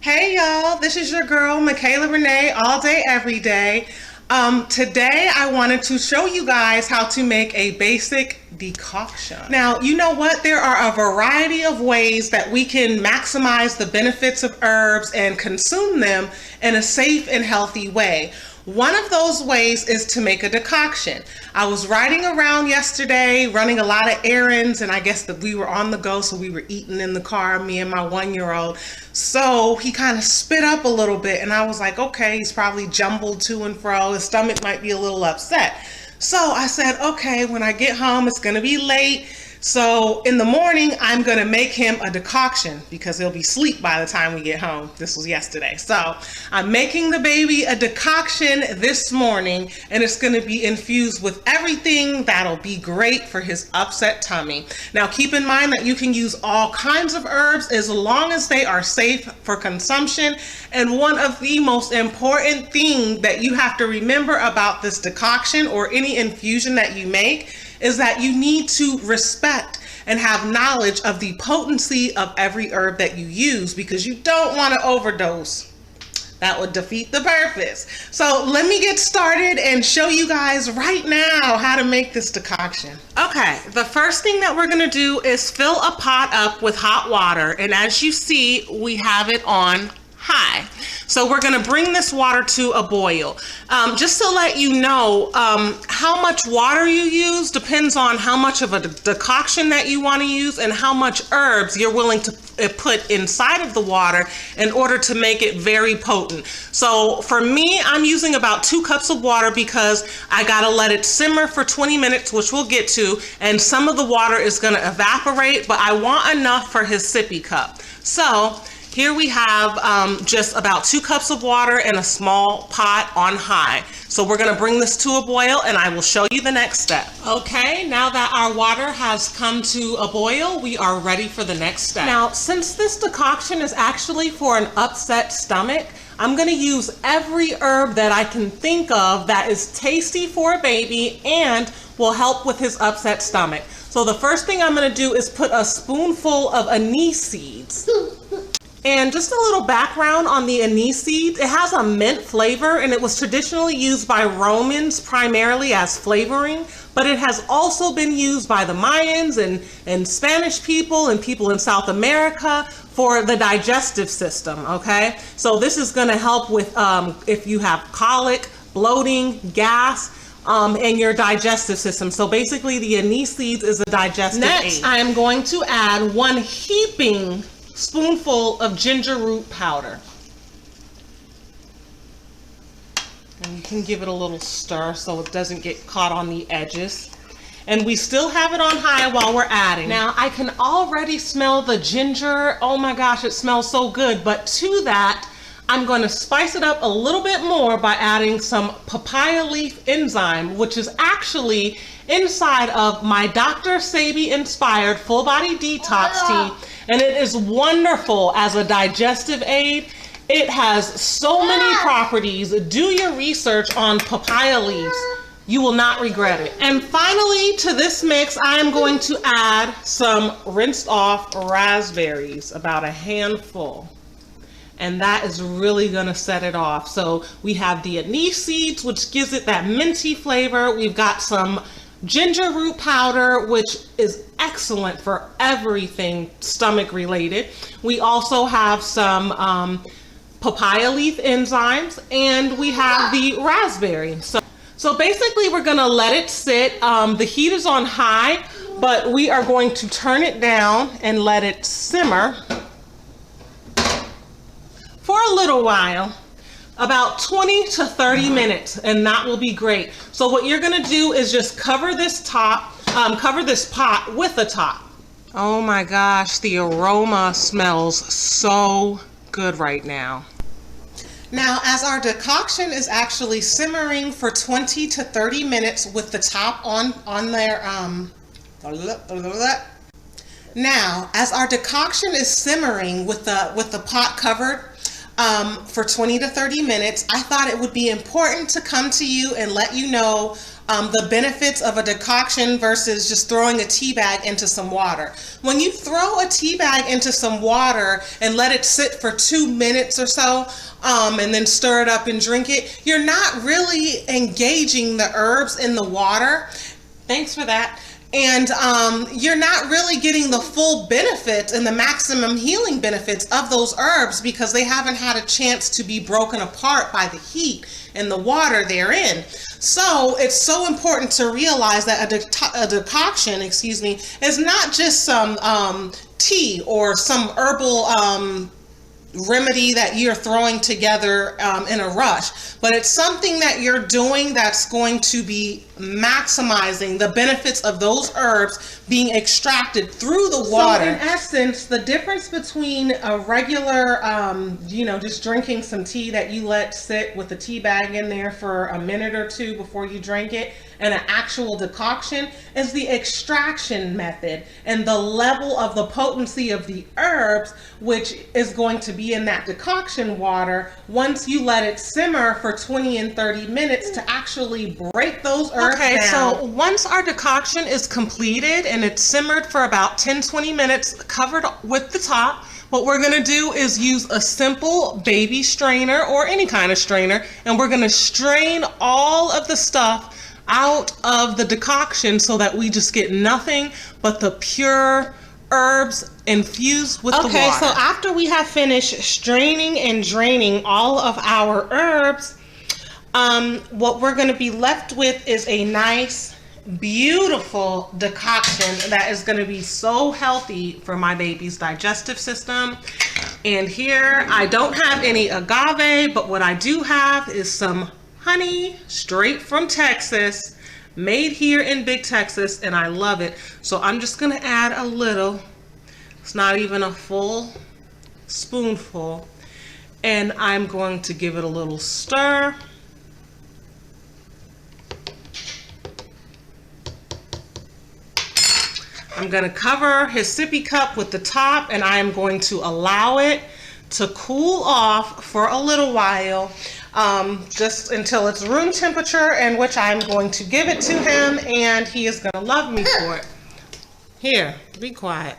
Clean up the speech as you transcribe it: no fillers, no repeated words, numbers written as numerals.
Hey y'all, this is your girl Michaela Renee, all day, every day. Today I wanted to show you guys how to make a basic decoction. Now, you know what? There are a variety of ways that we can maximize the benefits of herbs and consume them in a safe and healthy way. One of those ways is to make a decoction. I was riding around yesterday, running a lot of errands, and I guess that we were on the go, so we were eating in the car, me and my 1-year-old. So he kind of spit up a little bit, and I was like, okay, he's probably jumbled to and fro. His stomach might be a little upset. So I said, okay, when I get home, it's gonna be late. So in the morning, I'm gonna make him a decoction because he'll be asleep by the time we get home. This was yesterday. So I'm making the baby a decoction this morning, and it's gonna be infused with everything that'll be great for his upset tummy. Now keep in mind that you can use all kinds of herbs as long as they are safe for consumption. And one of the most important things that you have to remember about this decoction or any infusion that you make is that you need to respect and have knowledge of the potency of every herb that you use, because you don't want to overdose. That would defeat the purpose. So let me get started and show you guys right now how to make this decoction. Okay, the first thing that we're gonna do is fill a pot up with hot water, and as you see, we have it on high. So we're gonna bring this water to a boil. Just to let you know, how much water you use depends on how much of a decoction that you wanna use and how much herbs you're willing to put inside of the water in order to make it very potent. So for me, I'm using about 2 cups of water because I gotta let it simmer for 20 minutes, which we'll get to, and some of the water is gonna evaporate, but I want enough for his sippy cup. So here we have just about 2 cups of water in a small pot on high. So we're gonna bring this to a boil and I will show you the next step. Okay, now that our water has come to a boil, we are ready for the next step. Now, since this decoction is actually for an upset stomach, I'm gonna use every herb that I can think of that is tasty for a baby and will help with his upset stomach. So the first thing I'm gonna do is put a spoonful of anise seeds. And just a little background on the anise seed, it has a mint flavor and it was traditionally used by Romans primarily as flavoring, but it has also been used by the Mayans and Spanish people and people in South America for the digestive system, okay? So this is gonna help with if you have colic, bloating, gas, and your digestive system. So basically the anise seeds is a digestive aid. Next, I am going to add 1 heaping spoonful of ginger root powder. And you can give it a little stir so it doesn't get caught on the edges. And we still have it on high while we're adding. Now I can already smell the ginger. Oh my gosh, it smells so good. But to that, I'm going to spice it up a little bit more by adding some papaya leaf enzyme, which is actually inside of my Dr. Sebi inspired full body detox tea. And it is wonderful as a digestive aid. It has so many properties. Do your research on papaya leaves. You will not regret it. And finally, to this mix, I am going to add some rinsed off raspberries, about a handful. And that is really gonna set it off. So we have the anise seeds, which gives it that minty flavor. We've got some ginger root powder, which is excellent for everything stomach related. We also have some papaya leaf enzymes, and we have the raspberry. So basically we're gonna let it sit. The heat is on high, but we are going to turn it down and let it simmer for a little while, about 20 to 30 minutes, and that will be great. So what you're gonna do is just cover this pot with a top. Oh my gosh, the aroma smells so good right now. Now, as our decoction is actually simmering for 20 to 30 minutes with the top on there, now, as our decoction is simmering with the pot covered, for 20 to 30 minutes, I thought it would be important to come to you and let you know the benefits of a decoction versus just throwing a tea bag into some water. When you throw a tea bag into some water and let it sit for 2 minutes or so, and then stir it up and drink it, you're not really engaging the herbs in the water. Thanks for that. And you're not really getting the full benefits and the maximum healing benefits of those herbs because they haven't had a chance to be broken apart by the heat and the water they're in. So it's so important to realize that a decoction, is not just some tea or some herbal remedy that you're throwing together in a rush, but it's something that you're doing that's going to be maximizing the benefits of those herbs being extracted through the water. So in essence, the difference between a regular, just drinking some tea that you let sit with a tea bag in there for a minute or two before you drink it, and an actual decoction is the extraction method and the level of the potency of the herbs, which is going to be in that decoction water once you let it simmer for 20 and 30 minutes to actually break those herbs down. So once our decoction is completed and it's simmered for about 10-20 minutes, covered with the top, what we're going to do is use a simple baby strainer or any kind of strainer, and we're going to strain all of the stuff out of the decoction so that we just get nothing but the pure herbs infused with the water. Okay, so after we have finished straining and draining all of our herbs, what we're going to be left with is a nice, beautiful decoction that is going to be so healthy for my baby's digestive system. And here I don't have any agave, but what I do have is some honey straight from Texas, made here in Big Texas, and I love it. So I'm just gonna add a little. It's not even a full spoonful, and I'm going to give it a little stir. I'm gonna cover his sippy cup with the top, and I am going to allow it to cool off for a little while. Just until it's room temperature, in which I'm going to give it to him, and he is going to love me for it. Here, be quiet.